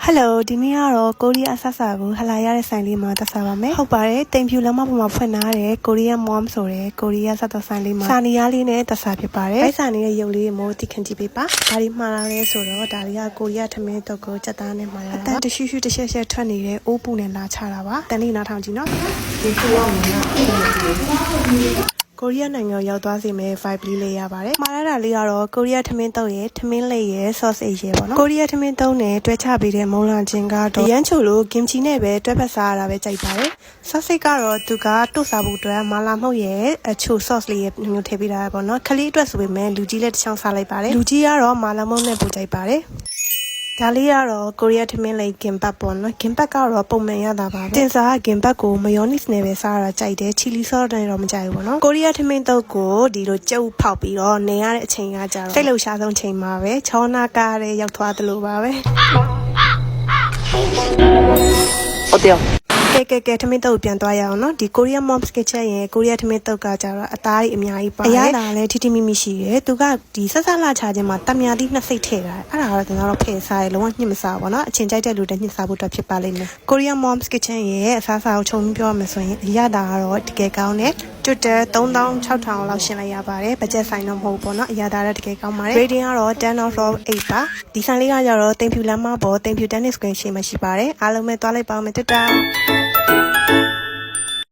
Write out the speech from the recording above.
Hello ဒီနေ့ကတော့ကိုရီးယားအဆဆာကိုဟလာရတဲ့ဆိုင်လေးမှာတက်စားပါမယ်ဟုတ်ပါတယ်တိမ်ဖြူလမ်းမပေါ်မှာဖွင့်ထားတဲ့ကိုရီးယား mom ဆိုတဲ့ကိုရီးယားဆက်တော်ဆိုင်လေးမှာစာနီယာလေးနဲ့တက်စားဖြစ်ပါတယ်အဲ့စာနီရဲ့ရုပ်လေးမျိုးတိခန့်ကြည့်ပေးပါဒါဒီမှာလာလဲဆိုတော့ဒါလေးကကိုရီးယားထမင်းတုပ်ကိုစက်သားနဲ့မှာလာတာအတန်တရှူးရှူးတစ်ချက်ချက်ထွက်နေတဲ့အိုးပူနဲ့လာချတာပါတန်လေးနားထောင်ကြည့်နော်ဒီခုရောက်နေတာကိုရီးယားနိုင်ငံရောက်သွားစီမဲ့ vibe လေးရပါတယ်။မှားရတာလေးကတော့ကိုရီးယားထမင်းတုပ်ရဲ့ထမင်းလေးရဲ့ sausage ရဲ့ပေါ့နော်။ကိုရီးယားထမင်းတုပ်နဲ့တွဲချပေးတဲ့မုံလာချင်းကတော့ရမ်းချိုလို့ kimchi နဲ့ပဲတွဲဖက်စားရတာပဲကြိုက်ပါတယ်။ sausage ကတော့သူကတုတ်စားဖို့အတွက်မာလာမှုတ်ရဲ့အချို sauce လေးရဲ့မျိုးထည့်ပေးတာပေါ့နော်။ခလေးအတွက်ဆိုပေမဲ့လူကြီးလည်းတစ်ချောင်းစားလိုက်ပါတယ်။လူကြီးကတော့မာလာမှုတ်နဲ့ပို့ကြိုက်ပါတယ်။ဒါလေးကတော့ကိုရီးယားထမင်းလေးဂင်ဘတ်ပေါ့နော်ဂင်ဘတ်ကတော့ပုံမှန်ရတာပါပဲတင်စားဂင်ဘတ်ကိုမယောနီစ်နဲ့ပဲစားရတာကြိုက်တယ်ချီလီဆော့နဲ့တော့မကြိုက်ဘူးပေါ့နော်ကိုရီးယားထမင်းတုပ်ကိုဒီလိုကြုတ်ဖောက်ပြီးတော့နေရတဲ့အချိန်ကကြတော့စိတ်လှုပ်ရှားဆုံးချိန်မှာပဲချောနာကားတဲ့ရောက်သွားသလိုပါပဲကဲထမင်းတုပ်ပြန်သွားရအောင်နော်ဒီကိုရီးယား mom's kitchen ရဲ့ကိုရီးယားထမင်းတုပ်ကကြတော့အသားကြီးအများကြီးပါတယ်အရသာလည်းထိထိမိမိရှိတယ်သူကဒီဆက်ဆက်လာချခြင်းမှာတမယာတိနှစ်စိတ်ထည့်တာအဲ့ဒါကတော့ကျွန်တော်တို့ဖယ်စားရလုံးဝညှစ်မစားဘူးเนาะအချင်းကြိုက်တဲ့လူတွေညှစ်စားဖို့အတွက်ဖြစ်ပါလိမ့်မယ်ကိုရီးယား mom's kitchen ရဲ့အစားအစာကိုခြုံပြီးပြောမှဆိုရင်အရသာကတော့တကယ်ကောင်းတယ်ကျွတ်တဲ့3600လောက်ရှင်းလိုက်ရပါတယ်ဘတ်ဂျက်ဆိုင်တော့မဟုတ်ဘူးပေါ့နော်အရသာလည်းတကယ်ကောင်းပါတယ် rating ကတော့10 out of 8ပါဒီဆိုင်လေးကကြတော့တိမ်ဖြူလမ်းမပေါ်တိမ်ဖြူ tennis green ရှိမှရှိပါတယ်အားလုံးပဲသွားလိုက်ပါဦးမယ်တူတာ